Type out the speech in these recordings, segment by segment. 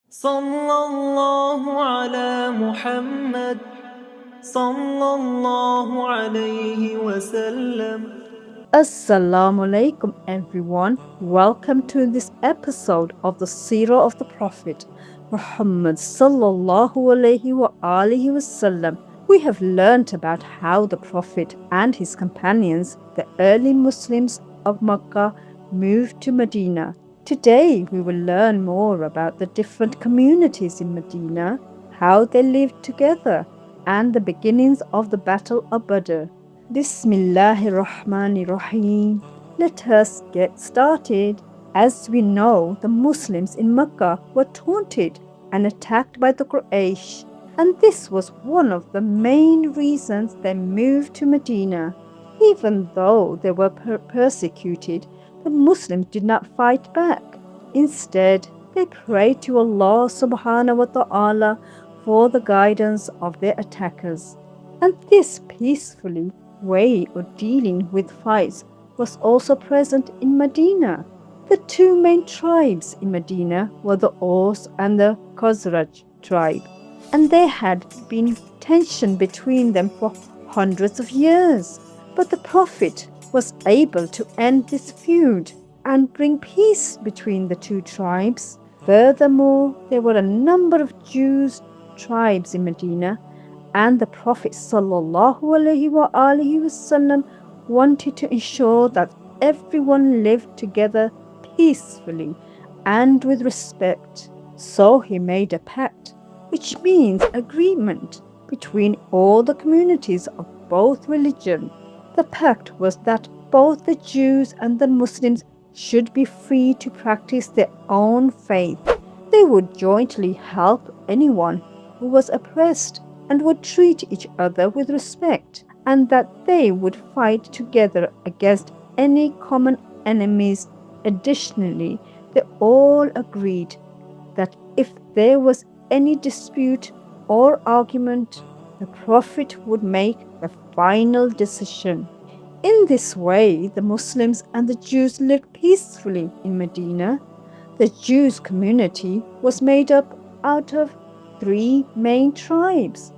صلى الله على محمد صلى الله عليه وسلم. Assalamu alaikum everyone. Welcome to this episode of the Seerah of the Prophet Muhammad sallallahu alaihi wa alihi wasallam. We have learnt about how the Prophet and his companions, the early Muslims of Makkah, moved to Medina. Today we will learn more about the different communities in Medina, how they lived together, and the beginnings of the Battle of Badr. Bismillahirrahmanirrahim. Let us get started. As we know, the Muslims in Mecca were taunted and attacked by the Quraysh, and this was one of the main reasons they moved to Medina. Even though they were persecuted, the Muslims did not fight back. Instead, they prayed to Allah subhanahu wa ta'ala for the guidance of their attackers. And this peacefully way of dealing with fights was also present in Medina. The two main tribes in Medina were the Aus and the Khazraj tribe, and there had been tension between them for hundreds of years. But the Prophet was able to end this feud and bring peace between the two tribes. Furthermore, there were a number of Jews tribes in Medina, and the Prophet ﷺ wanted to ensure that everyone lived together peacefully and with respect. So he made a pact, which means agreement between all the communities of both religions. The pact was that both the Jews and the Muslims should be free to practice their own faith. They would jointly help anyone who was oppressed and would treat each other with respect, and that they would fight together against any common enemies. Additionally, they all agreed that if there was any dispute or argument, the Prophet would make the final decision. In this way, the Muslims and the Jews lived peacefully in Medina. The Jews community was made up out of three main tribes: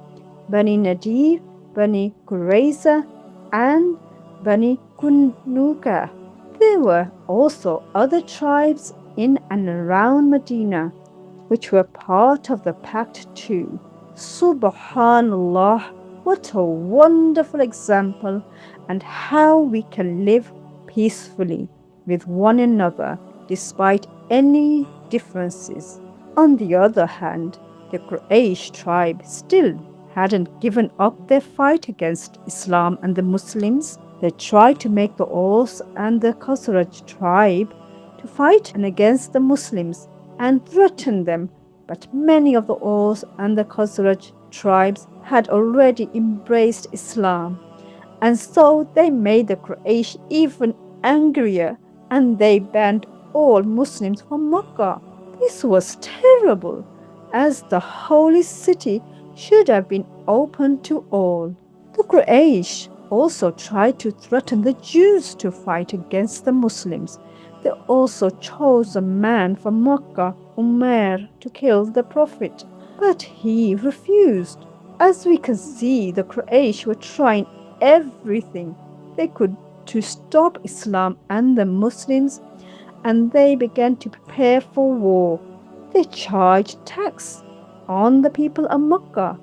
Bani Nadir, Bani Qurayza, and Bani Kunuka. There were also other tribes in and around Medina, which were part of the pact too. Subhanallah, what a wonderful example, and how we can live peacefully with one another despite any differences. On the other hand, the Quraysh tribe still hadn't given up their fight against Islam and the Muslims. They tried to make the Aus and the Khazraj tribe to fight against the Muslims and threaten them, but many of the Aus and the Khazraj tribes had already embraced Islam, and so they made the Quraysh even angrier, and they banned all Muslims from Mecca. This was terrible, as the holy city should have been open to all. The Quraysh also tried to threaten the Jews to fight against the Muslims. They also chose a man from Mecca, Umar, to kill the Prophet, but he refused. As we can see, the Quraysh were trying everything they could to stop Islam and the Muslims, and they began to prepare for war. They charged tax on the people of Mecca,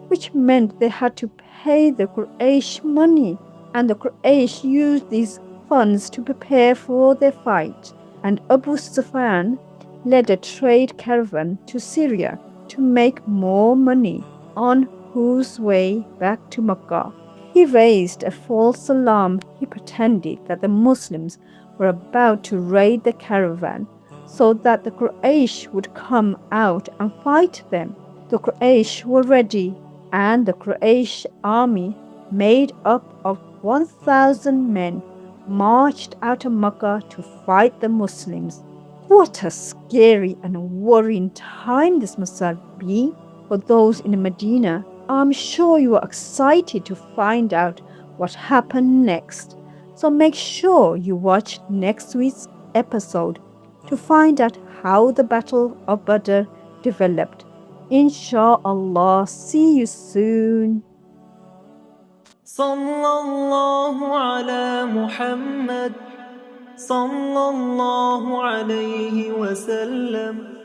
which meant they had to pay the Quraysh money, and the Quraysh used these funds to prepare for their fight. And Abu Sufyan led a trade caravan to Syria to make more money, on whose way back to Mecca. He raised a false alarm. He pretended that the Muslims were about to raid the caravan, so that the Quraysh would come out and fight them. The Quraysh were ready, and the Quraysh army, made up of 1,000 men, marched out of Mecca to fight the Muslims. What a scary and worrying time this must have been for those in Medina. I'm sure you are excited to find out what happened next. So make sure you watch next week's episode to find out how the Battle of Badr developed. Inshallah, see you soon. Sallallahu ala Muhammad, sallallahu alayhi wa sallam.